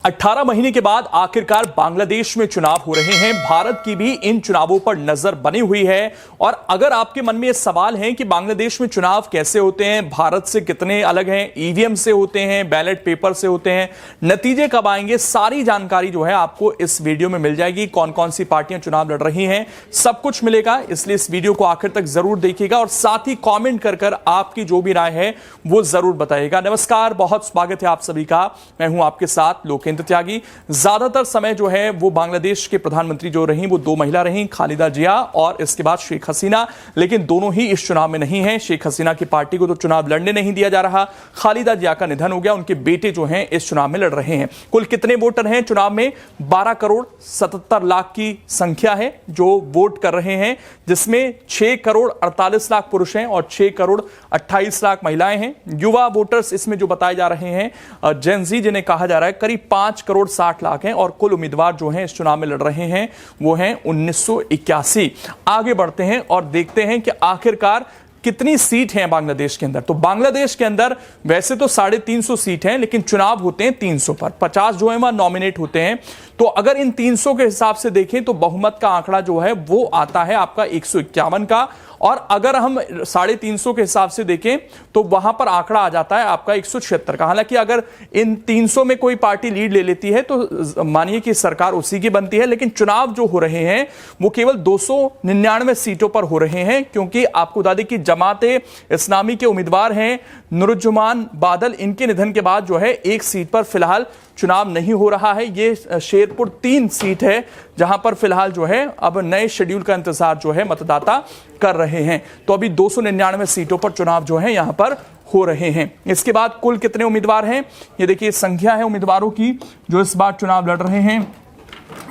18 महीने के बाद आखिरकार बांग्लादेश में चुनाव हो रहे हैं। भारत की भी इन चुनावों पर नजर बनी हुई है और अगर आपके मन में यह सवाल है कि बांग्लादेश में चुनाव कैसे होते हैं, भारत से कितने अलग हैं, ईवीएम से होते हैं, बैलेट पेपर से होते हैं, नतीजे कब आएंगे, सारी जानकारी जो है आपको इस वीडियो में मिल जाएगी। कौन कौन सी पार्टियां चुनाव लड़ रही हैं, सब कुछ मिलेगा, इसलिए इस वीडियो को आखिर तक जरूर देखिएगा और साथ ही कॉमेंट कर आपकी जो भी राय है वो जरूर बताइएगा। नमस्कार, बहुत स्वागत है आप सभी का। मैं हूं आपके साथ लोकेंद्र त्यागी। ज्यादातर समय जो है वो बांग्लादेश के प्रधानमंत्री जो रही वो दो महिला रही, खालिदा जिया और इसके बाद शेख हसीना, लेकिन दोनों ही इस चुनाव में नहीं है। शेख हसीना की पार्टी को तो चुनाव लड़ने नहीं दिया जा रहा, खालिदा जिया का निधन हो गया, उनके बेटे जो हैं इस चुनाव में लड़ रहे हैं। कुल कितने वोटर हैं चुनाव में? 12 करोड़ 77 लाख की संख्या है जो वोट कर रहे हैं, जिसमें 6 करोड़ 48 लाख पुरुष हैं और 6 करोड़ 28 लाख महिलाएं हैं। युवा वोटर्स इसमें जो बताए जा रहे हैं जेन ज़ी, जिन्हें कहा जा रहा है, करीब 5 करोड़ 60 लाख हैं और कुल उम्मीदवार जो हैं इस चुनाव में लड़ रहे हैं वो हैं 1981। आगे बढ़ते हैं और देखते हैं कि आखिरकार कितनी सीट हैं बांग्लादेश के अंदर। तो बांग्लादेश के अंदर वैसे तो 350 सीट हैं, लेकिन चुनाव होते हैं 300 पर। 50 जो है वह नॉमिनेट होते हैं। तो अगर इन 300 के हिसाब से देखें तो बहुमत का आंकड़ा जो है वो आता है आपका 151 का, और अगर हम 350 के हिसाब से देखें तो वहां पर आंकड़ा आ जाता है आपका 176 का। हालांकि अगर इन 300 में कोई पार्टी लीड ले लेती है तो मानिए कि सरकार उसी की बनती है, लेकिन चुनाव जो हो रहे हैं वो केवल 299 सीटों पर हो रहे हैं, क्योंकि आपको बता दें कि जमाते इस्लामी के उम्मीदवार हैं नुरुज्जमान बादल, इनके निधन के बाद जो है एक सीट पर फिलहाल चुनाव नहीं हो रहा है। ये शेरपुर 3 सीट है जहां पर फिलहाल जो है अब नए शेड्यूल का इंतजार जो है मतदाता कर रहे हैं। तो अभी 299 सीटों पर चुनाव जो है यहां पर हो रहे हैं। इसके बाद कुल कितने उम्मीदवार हैं ये देखिए, संख्या है उम्मीदवारों की जो इस बार चुनाव लड़ रहे हैं।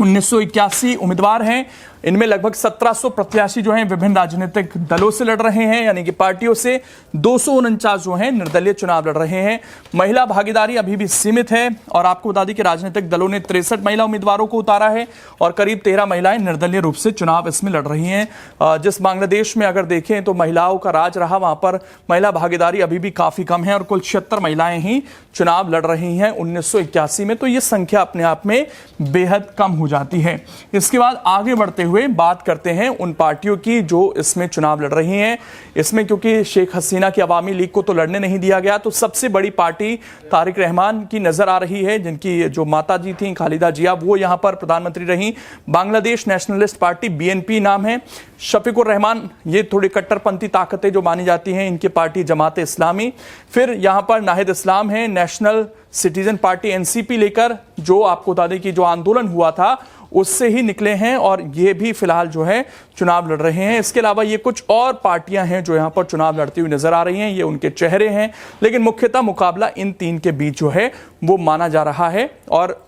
1981 उम्मीदवार हैं, इनमें लगभग 1700 प्रत्याशी जो हैं विभिन्न राजनीतिक दलों से लड़ रहे हैं, यानी कि पार्टियों से। 249 जो हैं निर्दलीय चुनाव लड़ रहे हैं। महिला भागीदारी अभी भी सीमित है और आपको बता दें कि राजनीतिक दलों ने 63 महिला उम्मीदवारों को उतारा है और करीब 13 महिलाएं निर्दलीय रूप से चुनाव इसमें लड़ रही हैं। जिस बांग्लादेश में अगर देखें तो महिलाओं का राज रहा, वहां पर महिला भागीदारी अभी भी काफी कम है और कुल 76 महिलाएं ही चुनाव लड़ रही हैं 1981 में। तो ये संख्या अपने आप में बेहद कम हो जाती है। इसके बाद आगे बढ़ते हुए बात करते हैं उन पार्टियों की जो इसमें चुनाव लड़ रही हैं। इसमें क्योंकि शेख हसीना की अवामी लीग को तो लड़ने नहीं दिया गया, तो सबसे बड़ी पार्टी तारिक रहमान की नजर आ रही है, जिनकी जो माता जी थी खालिदा जिया वो यहां पर प्रधानमंत्री रही। बांग्लादेश नेशनलिस्ट पार्टी BNP नाम है। शफीकुर रहमान, ये थोड़ी कट्टरपंथी ताकतें जो मानी जाती हैं, इनकी पार्टी जमात इस्लामी। फिर यहां पर नाहिद इस्लाम है, नेशनल सिटीजन पार्टी NCP लेकर, जो आपको बता दें कि जो आंदोलन हुआ था उससे ही निकले हैं और ये भी फिलहाल जो है चुनाव लड़ रहे हैं। इसके अलावा ये कुछ और पार्टियां हैं जो यहां पर चुनाव लड़ती हुई नजर आ रही हैं, ये उनके चेहरे हैं, लेकिन मुख्यतः मुकाबला इन 3 के बीच जो है वो माना जा रहा है और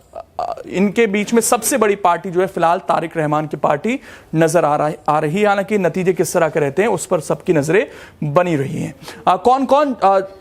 इनके बीच में सबसे बड़ी पार्टी जो है फिलहाल तारिक रहमान की पार्टी नजर आ रही है। हालांकि नतीजे किस तरह के रहते हैं उस पर सबकी नजरें बनी रही हैं। कौन कौन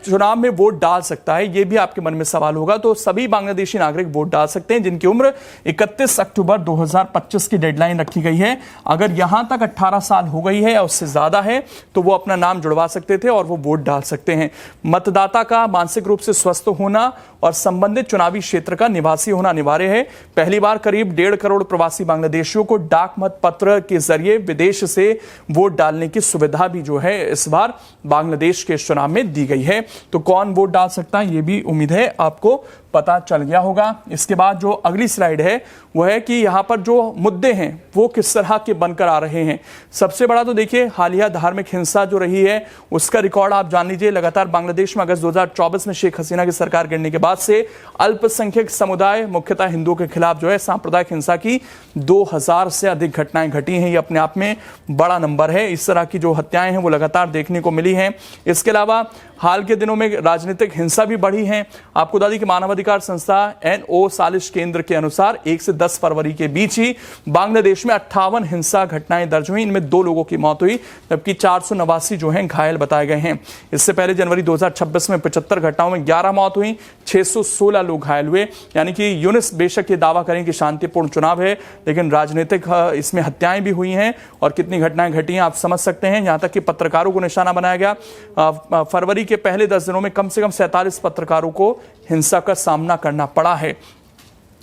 चुनाव में वोट डाल सकता है ये भी आपके मन में सवाल होगा। तो सभी बांग्लादेशी नागरिक वोट डाल सकते हैं जिनकी उम्र 31 अक्टूबर 2025 की डेडलाइन रखी गई है। अगर यहां तक 18 साल हो गई है या उससे ज्यादा है तो वो अपना नाम जुड़वा सकते थे और वो वोट डाल सकते हैं। मतदाता का मानसिक रूप से स्वस्थ होना और संबंधित चुनावी क्षेत्र का निवासी होना अनिवार्य है। पहली बार करीब 1.5 करोड़ प्रवासी बांग्लादेशियों को डाक मत पत्र के जरिए विदेश से वोट डालने की सुविधा भी जो है इस बार बांग्लादेश के चुनाव में दी गई है। तो कौन वोट डाल सकता है ये भी उम्मीद है आपको पता चल गया होगा। इसके बाद जो अगली स्लाइड है वो है कि यहां पर जो मुद्दे हैं वो किस तरह के बनकर आ रहे हैं। सबसे बड़ा तो देखिए हालिया धार्मिक हिंसा जो रही है उसका रिकॉर्ड आप जान लीजिए। लगातार बांग्लादेश में अगस्त 2024 में शेख हसीना की सरकार गिरने के बाद से अल्पसंख्यक समुदाय मुख्यतः हिंदुओं के खिलाफ जो है सांप्रदायिक हिंसा की 2000 से अधिक घटनाएं घटी हैं। ये अपने आप में बड़ा नंबर है। इस तरह की जो हत्याएं हैं वो लगातार देखने को मिली हैं। इसके अलावा हाल के दिनों में राजनीतिक हिंसा भी बढ़ी है। आपको बता दें कि मानवाधिकार संस्था NO सालिश केंद्र के अनुसार 1 से 10 फरवरी के बीच ही बांग्लादेश में 58 हिंसा घटनाएं दर्ज हुई। इनमें 2 लोगों की मौत हुई, जबकि 489 जो हैं घायल बताए गए हैं। इससे पहले जनवरी 2026 में 75 घटनाओं में 11 मौत हुई, 616 लोग घायल हुए। यानी कि यूनिस बेशक ये दावा करें कि शांतिपूर्ण चुनाव है, लेकिन राजनीतिक इसमें हत्याएं भी हुई हैं और कितनी घटनाएं घटी हैं आप समझ सकते हैं। यहां तक कि पत्रकारों को निशाना बनाया गया। फरवरी के पहले 10 दिनों में कम से कम 47 पत्रकारों को हिंसा का सामना करना पड़ा है।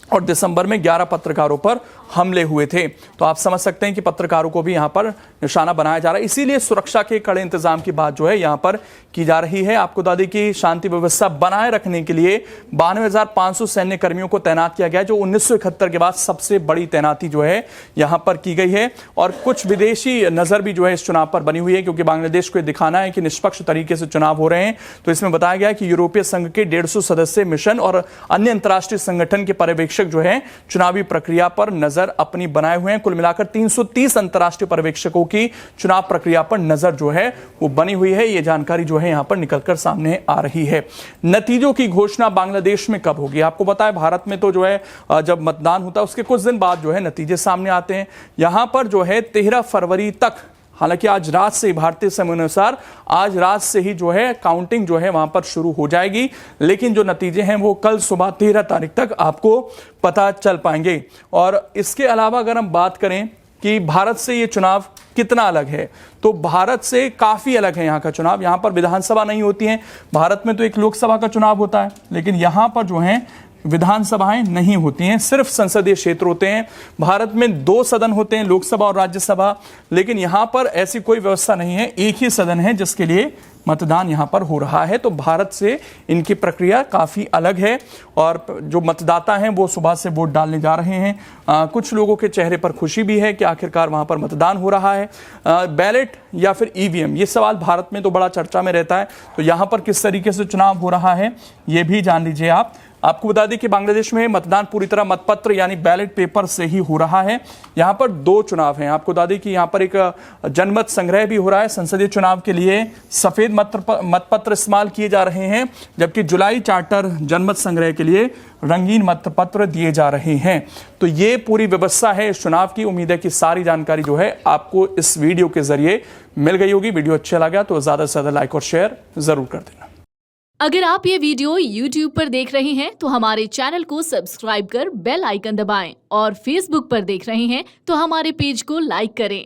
और दिसंबर में 11 पत्रकारों पर हमले हुए थे। तो आप समझ सकते हैं कि पत्रकारों को भी यहां पर निशाना बनाया जा रहा है। इसीलिए सुरक्षा के कड़े इंतजाम की बात जो है यहां पर की जा रही है। आपको बता दें कि शांति व्यवस्था बनाए रखने के लिए 92,500 सैन्य कर्मियों को तैनात किया गया है, जो 1971 के बाद सबसे बड़ी तैनाती जो है यहां पर की गई है। और कुछ विदेशी नजर भी जो है इस चुनाव पर बनी हुई है, क्योंकि बांग्लादेश को दिखाना है कि निष्पक्ष तरीके से चुनाव हो रहे हैं। तो इसमें बताया गया कि यूरोपीय संघ के 150 सदस्य मिशन और अन्य अंतर्राष्ट्रीय संगठन के पर्यवेक्षक जो है चुनावी प्रक्रिया पर नजर अपनी बनाए हुए हैं। कुल मिलाकर 330 अंतर्राष्ट्रीय पर्यवेक्षकों की चुनाव प्रक्रिया पर नजर जो है वो बनी हुई है। ये जानकारी जो है यहां पर निकलकर सामने आ रही है। नतीजों की घोषणा बांग्लादेश में कब होगी? आपको पता है भारत में तो जो है जब मतदान होता है उसके कुछ दिन बाद जो है नतीजे सामने आते हैं। यहां पर जो है 13 फरवरी तक, हालांकि आज रात से, भारतीय समय अनुसार आज रात से ही जो है काउंटिंग जो है वहां पर शुरू हो जाएगी, लेकिन जो नतीजे हैं वो कल सुबह 13 तारीख तक आपको पता चल पाएंगे। और इसके अलावा अगर हम बात करें कि भारत से ये चुनाव कितना अलग है, तो भारत से काफी अलग है यहाँ का चुनाव। यहाँ पर विधानसभा नहीं होती है। भारत में तो एक लोकसभा का चुनाव होता है, लेकिन यहाँ पर जो है विधानसभाएं नहीं होती हैं, सिर्फ संसदीय क्षेत्र होते हैं। भारत में 2 सदन होते हैं, लोकसभा और राज्यसभा, लेकिन यहां पर ऐसी कोई व्यवस्था नहीं है। एक ही सदन है जिसके लिए मतदान यहां पर हो रहा है। तो भारत से इनकी प्रक्रिया काफी अलग है और जो मतदाता हैं वो सुबह से वोट डालने जा रहे हैं। कुछ लोगों के चेहरे पर खुशी भी है कि आखिरकार वहां पर मतदान हो रहा है। बैलेट या फिर ईवीएम, ये सवाल भारत में तो बड़ा चर्चा में रहता है। तो यहां पर किस तरीके से चुनाव हो रहा है ये भी जान लीजिए आप। आपको बता दें कि बांग्लादेश में मतदान पूरी तरह मतपत्र यानी बैलेट पेपर से ही हो रहा है। यहां पर 2 चुनाव हैं। आपको बता दें कि यहां पर एक जनमत संग्रह भी हो रहा है। संसदीय चुनाव के लिए सफेद मतपत्र इस्तेमाल किए जा रहे हैं, जबकि जुलाई चार्टर जनमत संग्रह के लिए रंगीन मतपत्र दिए जा रहे हैं। तो ये पूरी व्यवस्था है इस चुनाव की। उम्मीद है कि सारी जानकारी जो है आपको इस वीडियो के जरिए मिल गई होगी। वीडियो अच्छा लगा तो ज्यादा से ज्यादा लाइक और शेयर जरूर कर देना। अगर आप ये वीडियो YouTube पर देख रहे हैं तो हमारे चैनल को सब्सक्राइब कर बेल आइकन दबाएं, और Facebook पर देख रहे हैं तो हमारे पेज को लाइक करें।